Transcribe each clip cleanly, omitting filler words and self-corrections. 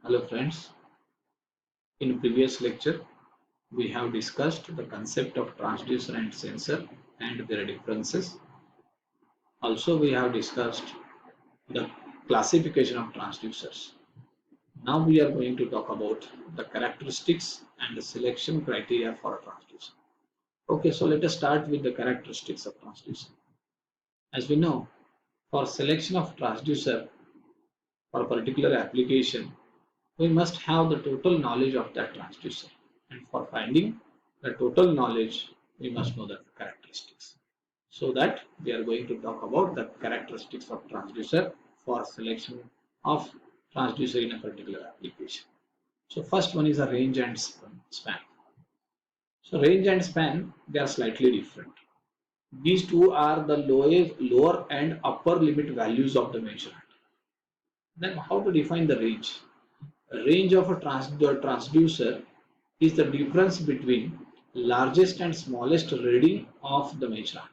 Hello friends, in previous lecture we have discussed the concept of transducer and sensor and their differences. Also we have discussed the classification of transducers. Now we are going to talk about the characteristics and the selection criteria for a transducer. Okay, so let us start with the characteristics of transducer. As we know, for selection of transducer for a particular application, we must have the total knowledge of that transducer, and for finding the total knowledge we must know the characteristics. So that we are going to talk about the characteristics of transducer for selection of transducer in a particular application. So first one is a range and span. So range and span, they are slightly different. These two are the lower and upper limit values of the measurement. Then how to define the range? Range of a transducer is the difference between largest and smallest reading of the measurement.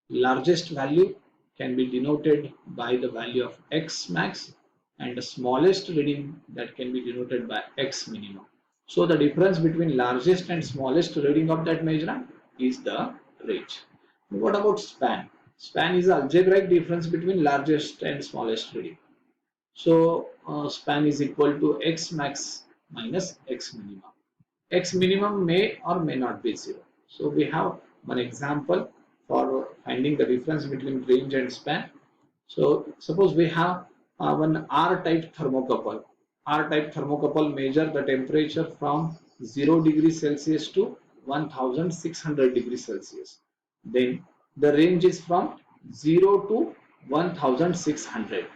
Largest value can be denoted by the value of x max, and the smallest reading that can be denoted by x minimum. So the difference between largest and smallest reading of that measurement is the range. What about span? Span is the algebraic difference between largest and smallest reading. So span is equal to x max minus x minimum. X minimum may or may not be 0. So we have one example for finding the difference between range and span. So suppose we have one R-type thermocouple. R-type thermocouple measure the temperature from 0 degrees Celsius to 1600 degrees Celsius. Then the range is from 0 to 1600.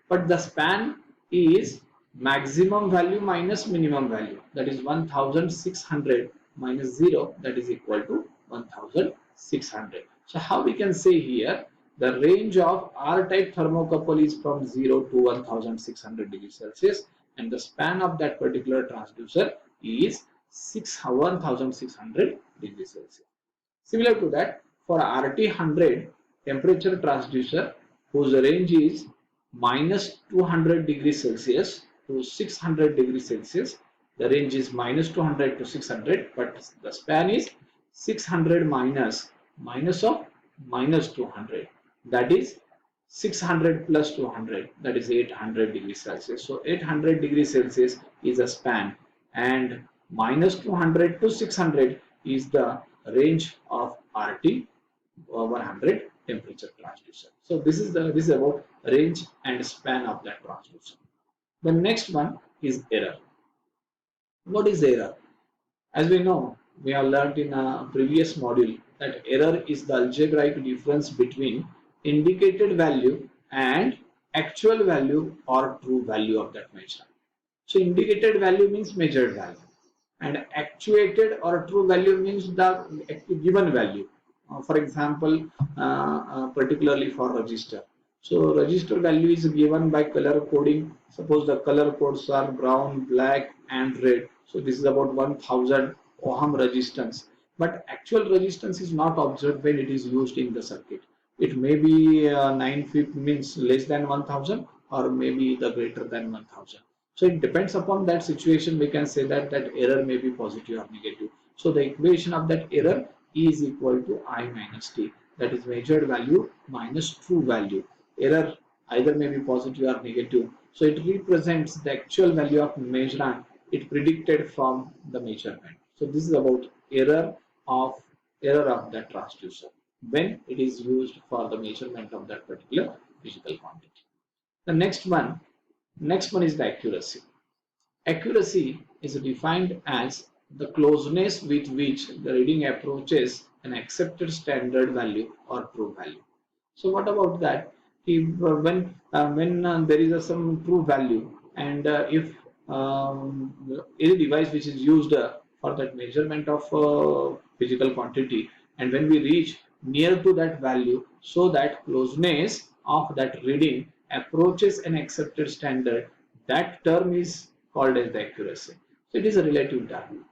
But the span is maximum value minus minimum value, that is 1600 minus 0, that is equal to 1600. So how we can say here the range of R-type thermocouple is from 0 to 1600 degrees Celsius, and the span of that particular transducer is 1600 degrees Celsius. Similar to that, for RT100 temperature transducer whose range is minus 200 degrees Celsius to 600 degrees Celsius, the range is minus 200 to 600, but the span is 600 minus of minus 200, that is 600 plus 200, that is 800 degrees Celsius. So 800 degrees Celsius is a span, and minus 200 to 600 is the range of RT 100 temperature transducer. So this is about range and span of that transducer. The next one is error. What is error? As we know, we have learned in a previous module that error is the algebraic difference between indicated value and actual value or true value of that measurement. So indicated value means measured value, and actuated or true value means the given value. For example, particularly for register. So register value is given by color coding. Suppose the color codes are brown, black and red. So this is about 1000 ohm resistance. But actual resistance is not observed when it is used in the circuit. It may be 9 means less than 1000, or maybe the greater than 1000. So it depends upon that situation. We can say that error may be positive or negative. So the equation of that error is equal to I minus t, that is measured value minus true value. Error either may be positive or negative. So it represents the actual value of measurement it predicted from the measurement. So this is about error of that transducer when it is used for the measurement of that particular physical quantity. The next one is the accuracy. Accuracy is defined as the closeness with which the reading approaches an accepted standard value or true value. So what about that? If when there is some true value, and if any device which is used for that measurement of physical quantity, and when we reach near to that value, so that closeness of that reading approaches an accepted standard, that term is called as the accuracy. So it is a relative term.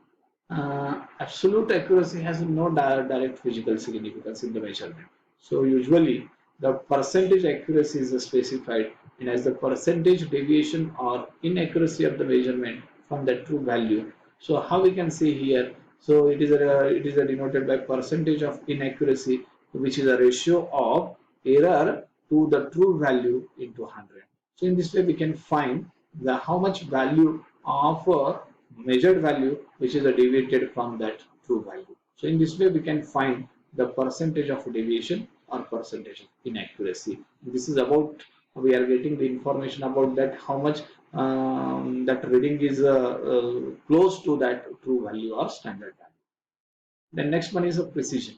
Absolute accuracy has no direct physical significance in the measurement. So usually the percentage accuracy is specified, and as the percentage deviation or inaccuracy of the measurement from the true value. So how we can see here? So it is denoted by percentage of inaccuracy, which is a ratio of error to the true value into 100. So in this way we can find the how much value of a measured value which is deviated from that true value. So in this way we can find the percentage of deviation or percentage of inaccuracy. This is about, we are getting the information about that how much that reading is close to that true value or standard value. The next one is a precision.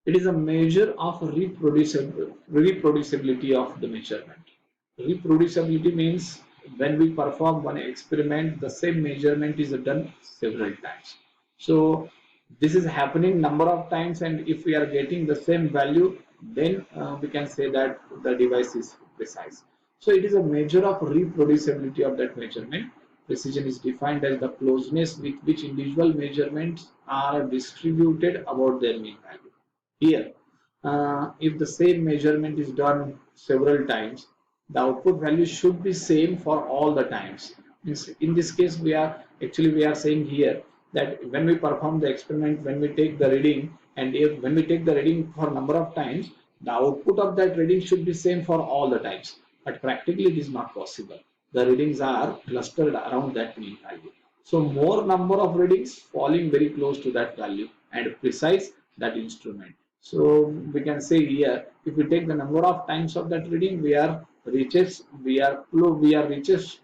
It is a measure of reproducibility of the measurement. Reproducibility means when we perform one experiment, the same measurement is done several times. So this is happening number of times, and if we are getting the same value, then we can say that the device is precise. So it is a measure of reproducibility of that measurement. Precision is defined as the closeness with which individual measurements are distributed about their mean value. Here, if the same measurement is done several times, the output value should be same for all the times. In this case, we are saying here that when we perform the experiment, when we take the reading, and if when we take the reading for number of times, the output of that reading should be same for all the times. But practically, it is not possible. The readings are clustered around that mean value. So more number of readings falling very close to that value and precise that instrument. So we can say here, if we take the number of times of that reading, we are reaches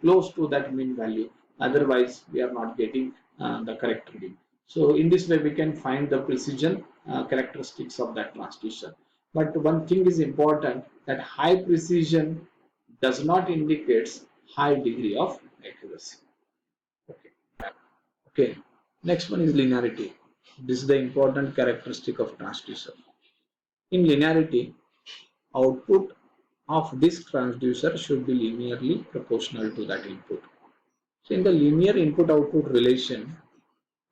close to that mean value. Otherwise, we are not getting the correct reading. So in this way, we can find the precision characteristics of that transducer. But one thing is important, that high precision does not indicate high degree of accuracy. Okay. Okay. Next one is linearity. This is the important characteristic of transducer. In linearity, output of this transducer should be linearly proportional to that input. So in the linear input-output relation,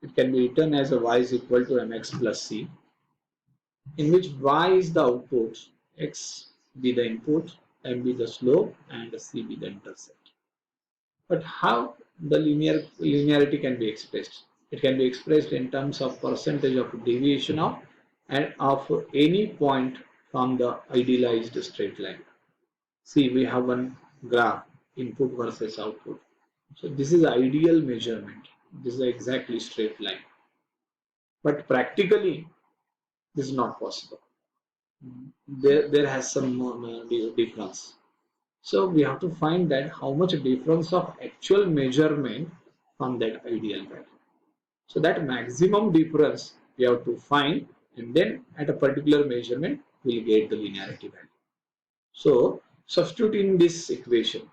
it can be written as a y is equal to mx plus c, in which y is the output, x be the input, m be the slope, and c be the intercept. But how the linearity can be expressed? It can be expressed in terms of percentage of deviation of any point from the idealized straight line. See, we have one graph, input versus output. So this is ideal measurement. This is exactly straight line. But practically, this is not possible. There has some difference. So we have to find that how much difference of actual measurement from that ideal value. So that maximum difference we have to find, and then at a particular measurement we will get the linearity value. So substitute in this equation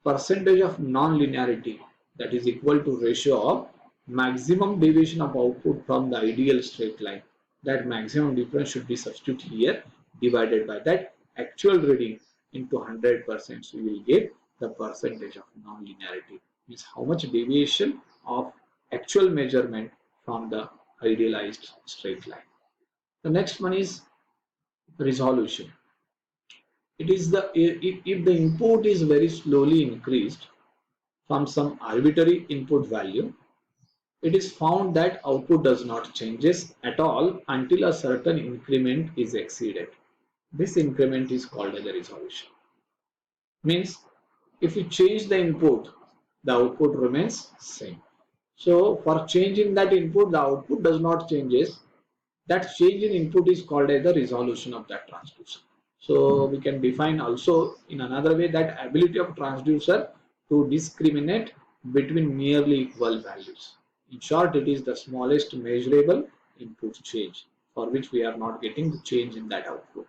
percentage of non-linearity, that is equal to ratio of maximum deviation of output from the ideal straight line. That maximum difference should be substituted here, divided by that actual reading into 100%. So you will get the percentage of non-linearity, means how much deviation of actual measurement from the idealized straight line. The next one is resolution. It is the if the input is very slowly increased from some arbitrary input value, it is found that output does not changes at all until a certain increment is exceeded. This increment is called as a resolution. Means if you change the input, the output remains same. So for change in that input, the output does not changes. That change in input is called as the resolution of that transducer. So we can define also in another way that ability of transducer to discriminate between nearly equal values. In short, it is the smallest measurable input change for which we are not getting the change in that output.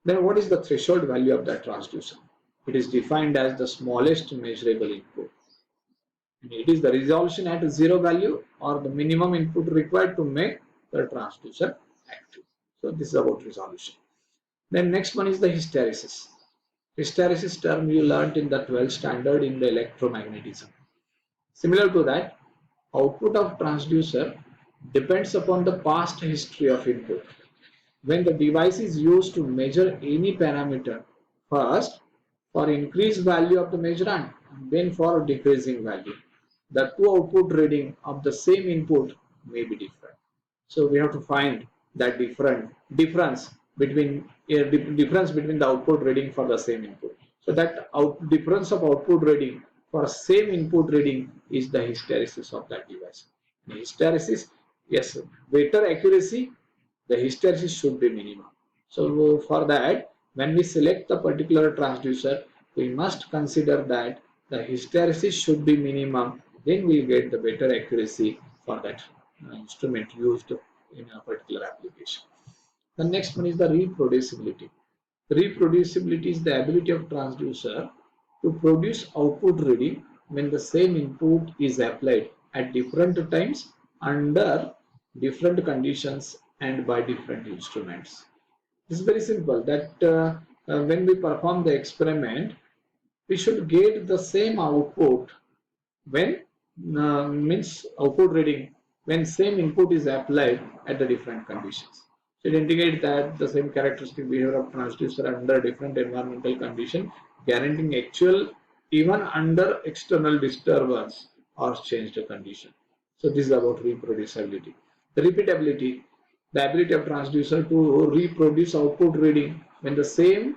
Then what is the threshold value of that transducer? It is defined as the smallest measurable input. It is the resolution at zero value or the minimum input required to make the transducer active. So this is about resolution. Then next one is the hysteresis. Hysteresis term you learnt in the 12th standard in the electromagnetism. Similar to that, output of transducer depends upon the past history of input. when the device is used to measure any parameter, first for increased value of the measurand and then for decreasing value. The two output reading of the same input may be different. So we have to find that difference between the output reading for the same input. So that difference of output reading for same input reading is the hysteresis of that device. The hysteresis, yes, better accuracy, the hysteresis should be minimum. So for that, when we select the particular transducer, we must consider that the hysteresis should be minimum, then we'll get the better accuracy for that instrument used in a particular application. The next one is the reproducibility. Reproducibility is the ability of transducer to produce output reading when the same input is applied at different times under different conditions and by different instruments. This is very simple that when we perform the experiment, we should get the same output when means output reading when same input is applied at the different conditions. So it indicates that the same characteristic behavior of transducer under different environmental condition, guaranteeing actual even under external disturbance or changed condition. So this is about reproducibility. The repeatability, the ability of transducer to reproduce output reading when the same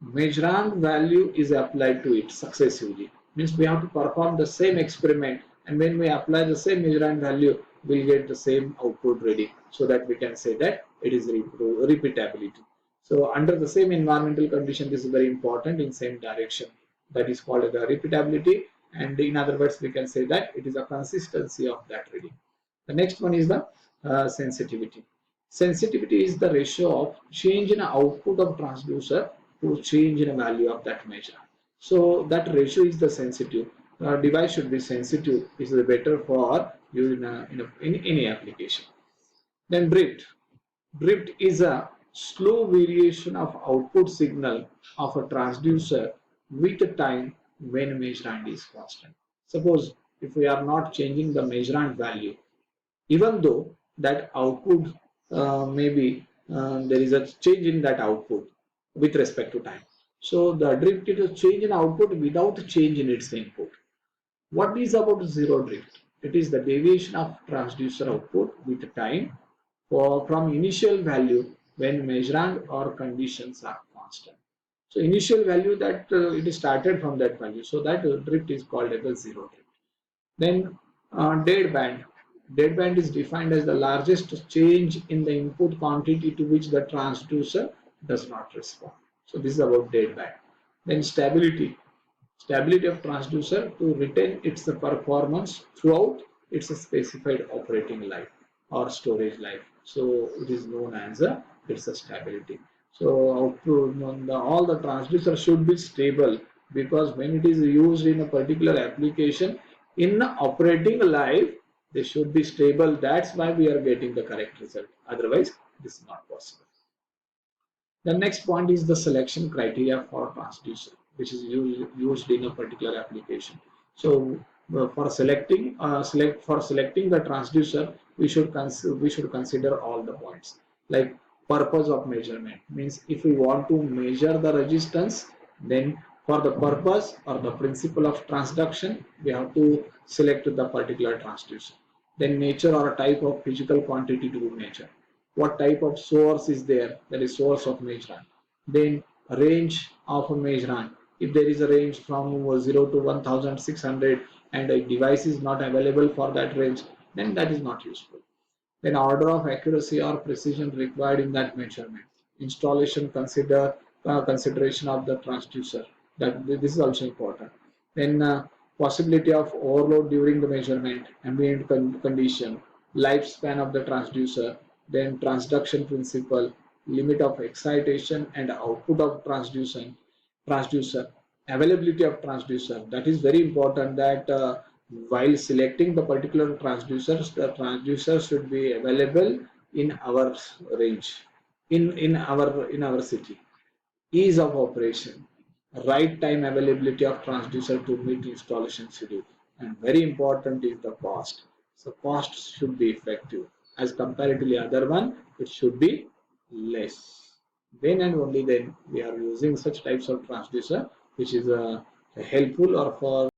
measurand value is applied to it successively. Means we have to perform the same experiment, and when we apply the same measurand value, we'll get the same output reading, so that we can say that it is repeatability. So under the same environmental condition, this is very important in same direction. That is called the repeatability, and in other words, we can say that it is a consistency of that reading. The next one is the sensitivity. Sensitivity is the ratio of change in output of transducer to change in value of that measure. So that ratio is the sensitive. Device should be sensitive. Is better for you in any application. Then drift. Drift is a slow variation of output signal of a transducer with time when measurand is constant. Suppose if we are not changing the measurand value, even though that output maybe there is a change in that output with respect to time. So the drift is a change in output without change in its input. What is about zero drift? It is the deviation of transducer output with time from initial value when measurand or conditions are constant. So initial value that it is started from that value. So that drift is called as a zero drift. Then deadband. Deadband is defined as the largest change in the input quantity to which the transducer does not respond. So this is about deadband. Then stability. Stability of transducer to retain its performance throughout its specified operating life or storage life. So it is known as its a stability. So all the transducer should be stable, because when it is used in a particular application in operating life, they should be stable. That's why we are getting the correct result. Otherwise, this is not possible. The next point is the selection criteria for transducer, which is used in a particular application. So for selecting the transducer, we should consider all the points, like purpose of measurement. Means if we want to measure the resistance, then for the purpose or the principle of transduction, we have to select the particular transducer. Then nature or type of physical quantity to be measured, what type of source is there, that is source of measurement. Then range of a measurement, if there is a range from 0 to 1600 and a device is not available for that range, then that is not useful. Then order of accuracy or precision required in that measurement, installation consideration of the transducer, that this is also important. Then possibility of overload during the measurement, ambient condition, lifespan of the transducer, then transduction principle, limit of excitation and output of transducer, availability of transducer. That is very important, that while selecting the particular transducers, the transducer should be available in our range, in our city. Ease of operation, right time availability of transducer to meet installation schedule, and very important is the cost. So cost should be effective as comparatively other one, it should be less. Then and only then we are using such types of transducer which is helpful or for